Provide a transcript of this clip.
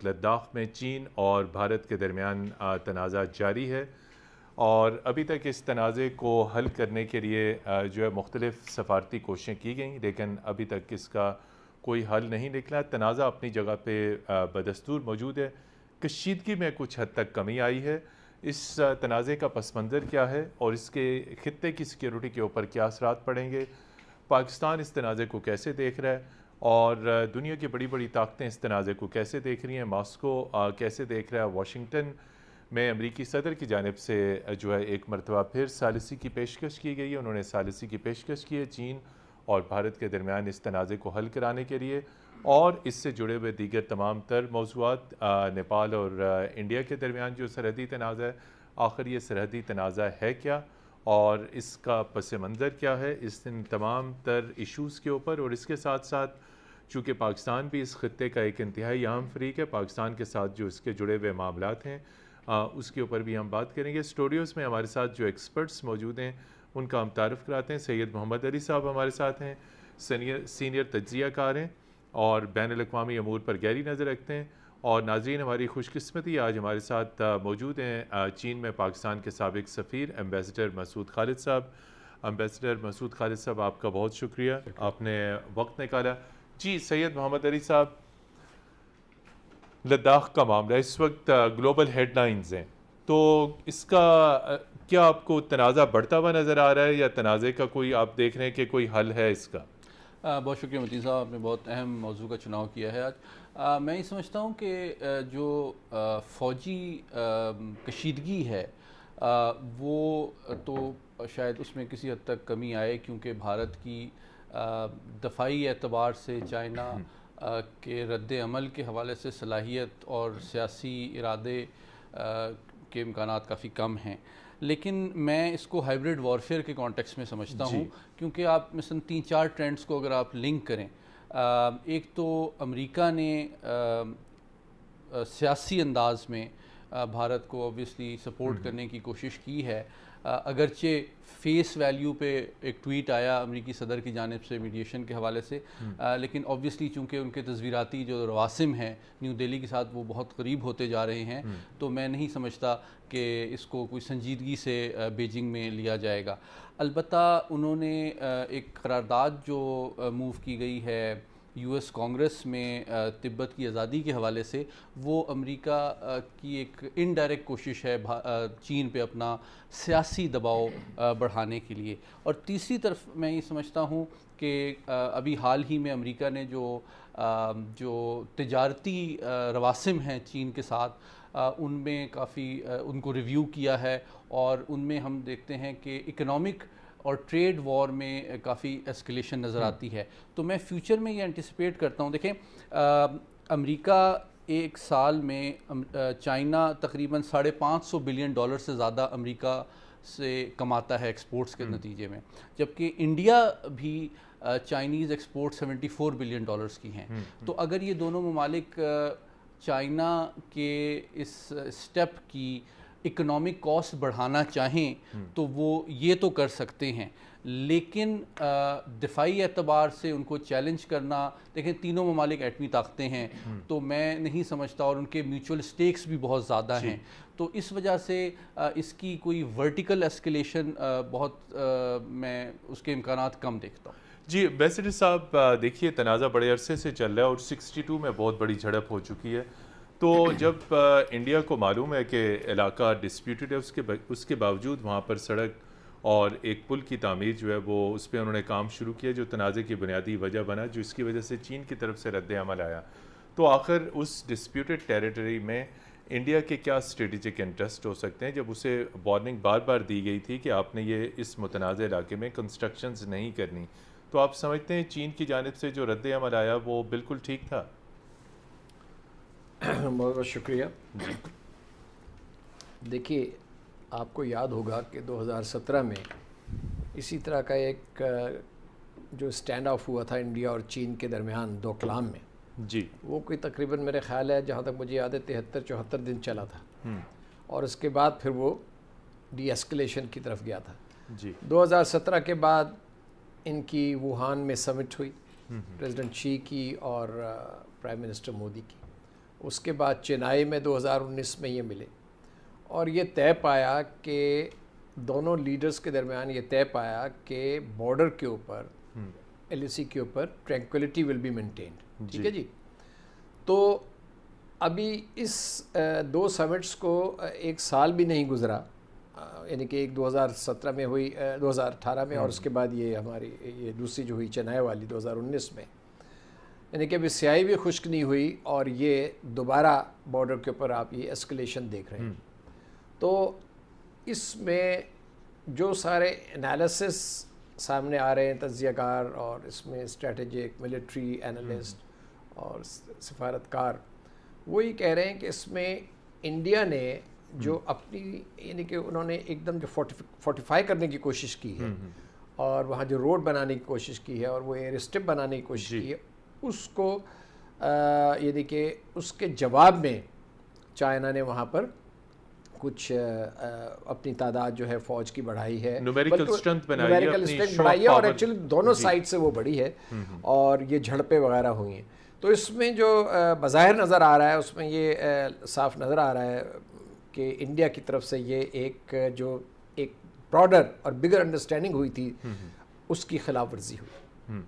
وقت لداخ میں چین اور بھارت کے درمیان تنازع جاری ہے، اور ابھی تک اس تنازع کو حل کرنے کے لیے جو ہے مختلف سفارتی کوششیں کی گئیں، لیکن ابھی تک اس کا کوئی حل نہیں نکلا۔ تنازع اپنی جگہ پہ بدستور موجود ہے، کشیدگی میں کچھ حد تک کمی آئی ہے۔ اس تنازع کا پس منظر کیا ہے اور اس کے خطے کی سیکیورٹی کے اوپر کیا اثرات پڑیں گے، پاکستان اس تنازع کو کیسے دیکھ رہا ہے، اور دنیا کی بڑی بڑی طاقتیں اس تنازع کو کیسے دیکھ رہی ہیں، ماسکو کیسے دیکھ رہا ہے، واشنگٹن میں امریکی صدر کی جانب سے جو ہے ایک مرتبہ پھر ثالثی کی پیشکش کی گئی ہے، انہوں نے ثالثی کی پیشکش کی ہے چین اور بھارت کے درمیان اس تنازع کو حل کرانے کے لیے، اور اس سے جڑے ہوئے دیگر تمام تر موضوعات، نیپال اور انڈیا کے درمیان جو سرحدی تنازع ہے، آخر یہ سرحدی تنازع ہے کیا اور اس کا پس منظر کیا ہے، اس ان تمام تر ایشوز کے اوپر، اور اس کے ساتھ ساتھ چونکہ پاکستان بھی اس خطے کا ایک انتہائی اہم فریق ہے، پاکستان کے ساتھ جو اس کے جڑے ہوئے معاملات ہیں اس کے اوپر بھی ہم بات کریں گے۔ اسٹوڈیوز میں ہمارے ساتھ جو ایکسپرٹس موجود ہیں ان کا ہم تعارف کراتے ہیں۔ سید محمد علی صاحب ہمارے ساتھ ہیں، سینئر تجزیہ کار ہیں اور بین الاقوامی امور پر گہری نظر رکھتے ہیں، اور ناظرین ہماری خوش قسمتی آج ہمارے ساتھ موجود ہیں چین میں پاکستان کے سابق سفیر ایمبیسڈر مسعود خالد صاحب۔ ایمبیسڈر مسعود خالد صاحب، آپ کا بہت شکریہ، آپ نے وقت نکالا۔ جی سید محمد علی صاحب، لداخ کا معاملہ اس وقت گلوبل ہیڈ لائنز ہیں، تو اس کا کیا آپ کو تنازع بڑھتا ہوا نظر آ رہا ہے یا تنازع کا کوئی آپ دیکھ رہے ہیں کہ کوئی حل ہے اس کا؟ بہت شکریہ متی صاحب، آپ نے بہت اہم موضوع کا چناؤ کیا ہے آج۔ میں یہ سمجھتا ہوں کہ جو فوجی کشیدگی ہے وہ تو شاید اس میں کسی حد تک کمی آئے، کیونکہ بھارت کی دفاعی اعتبار سے چائنا کے رد عمل کے حوالے سے صلاحیت اور سیاسی ارادے کے امکانات کافی کم ہیں، لیکن میں اس کو ہائبرڈ وارفیئر کے کانٹیکس میں سمجھتا ہوں، کیونکہ آپ مثلا 3-4 ٹرینڈز کو اگر آپ لنک کریں، ایک تو امریکہ نے سیاسی انداز میں بھارت کو اوبویسلی سپورٹ کرنے کی کوشش کی ہے، اگرچہ فیس ویلیو پہ ایک ٹویٹ آیا امریکی صدر کی جانب سے میڈیشن کے حوالے سے، لیکن اوبویسلی چونکہ ان کے تصویراتی جو رواسم ہیں نیو دہلی کے ساتھ وہ بہت قریب ہوتے جا رہے ہیں، تو میں نہیں سمجھتا کہ اس کو کوئی سنجیدگی سے بیجنگ میں لیا جائے گا۔ البتہ انہوں نے ایک قرارداد جو موو کی گئی ہے یو ایس کانگریس میں تبت کی آزادی کے حوالے سے، وہ امریکہ کی ایک انڈائریکٹ کوشش ہے چین پہ اپنا سیاسی دباؤ بڑھانے کے لیے۔ اور تیسری طرف میں یہ سمجھتا ہوں کہ ابھی حال ہی میں امریکہ نے جو تجارتی رواسم ہیں چین کے ساتھ، ان میں کافی ان کو ریویو کیا ہے، اور ان میں ہم دیکھتے ہیں کہ اکنامک اور ٹریڈ وار میں کافی ایسکلیشن نظر آتی ہے۔ تو میں فیوچر میں یہ انٹیسپیٹ کرتا ہوں، دیکھیں امریکہ ایک سال میں چائنا تقریباً $550 بلین سے زیادہ امریکہ سے کماتا ہے ایکسپورٹس کے نتیجے میں، جبکہ انڈیا بھی چائنیز ایکسپورٹ $74 بلین کی ہیں۔ تو اگر یہ دونوں ممالک چائنا کے اس سٹیپ کی اکنامک کاسٹ بڑھانا چاہیں تو وہ یہ تو کر سکتے ہیں، لیکن دفاعی اعتبار سے ان کو چیلنج کرنا، دیکھیں تینوں ممالک ایٹمی طاقتیں ہیں، تو میں نہیں سمجھتا، اور ان کے میوچول سٹیکس بھی بہت زیادہ ہیں، تو اس وجہ سے اس کی کوئی ورٹیکل ایسکیلیشن بہت میں اس کے امکانات کم دیکھتا ہوں۔ جی ایمبیسڈر صاحب، دیکھیے تنازع بڑے عرصے سے چل رہا ہے اور 62 میں بہت بڑی جھڑپ ہو چکی ہے، تو جب انڈیا کو معلوم ہے کہ علاقہ ڈسپیوٹڈ ہے، اس کے باوجود وہاں پر سڑک اور ایک پل کی تعمیر جو ہے وہ اس پہ انہوں نے کام شروع کیا، جو تنازع کی بنیادی وجہ بنا، جو اس کی وجہ سے چین کی طرف سے رد عمل آیا، تو آخر اس ڈسپیوٹڈ ٹیریٹری میں انڈیا کے کیا اسٹریٹجک انٹرسٹ ہو سکتے ہیں، جب اسے وارننگ بار بار دی گئی تھی کہ آپ نے یہ اس متنازع علاقے میں کنسٹرکشنز نہیں کرنی، تو آپ سمجھتے ہیں چین کی جانب سے جو رد عمل آیا وہ بالکل ٹھیک تھا؟ بہت بہت شکریہ۔ دیکھیے آپ کو یاد ہوگا کہ 2017 میں اسی طرح کا ایک جو اسٹینڈ آف ہوا تھا انڈیا اور چین کے درمیان ڈوکلام میں، جی وہ کوئی تقریباً میرے خیال ہے جہاں تک مجھے یاد ہے 73-74 دن چلا تھا، اور اس کے بعد پھر وہ ڈی ایسکلیشن کی طرف گیا تھا۔ جی 2017 کے بعد ان کی ووہان میں سمٹ ہوئی، پریزیڈنٹ شی کی اور پرائم منسٹر مودی کی۔ اس کے بعد چنائی میں 2019 میں یہ ملے اور یہ طے پایا کہ دونوں لیڈرز کے درمیان یہ طے پایا کہ بارڈر کے اوپر LAC کے اوپر ٹرینکولیٹی ول بی مینٹینڈ. ٹھیک ہے جی. تو ابھی اس 2 سمٹس کو 1 سال بھی نہیں گزرا, یعنی کہ ایک 2017 میں ہوئی, 2018 میں, اور اس کے بعد یہ ہماری یہ دوسری جو ہوئی چنائی والی 2019 میں, یعنی کہ ابھی سیاہی بھی خشک نہیں ہوئی اور یہ دوبارہ بارڈر کے اوپر آپ یہ اسکلیشن دیکھ رہے ہیں. تو اس میں جو سارے انالیسس سامنے آ رہے ہیں تجزیہ کار, اور اس میں اسٹریٹجک ملٹری اینالسٹ اور سفارتکار, وہی کہہ رہے ہیں کہ اس میں انڈیا نے جو اپنی یعنی کہ انہوں نے ایک دم جو فورٹیفائی کرنے کی کوشش کی ہے اور وہاں جو روڈ بنانے کی کوشش کی ہے اور وہ ایئر اسٹرپ بنانے کی کوشش کی ہے, اس کو یعنی کہ اس کے جواب میں چائنا نے وہاں پر کچھ اپنی تعداد جو ہے فوج کی بڑھائی ہے, نومیریکل اسٹرینتھ بنائی ہے, اور ایکچولی دونوں سائڈ سے وہ بڑھی ہے اور یہ جھڑپیں وغیرہ ہوئی ہیں. تو اس میں جو بظاہر نظر آ رہا ہے اس میں یہ صاف نظر آ رہا ہے کہ انڈیا کی طرف سے یہ ایک جو ایک براڈر اور بگر انڈرسٹینڈنگ ہوئی تھی اس کی خلاف ورزی ہوئی.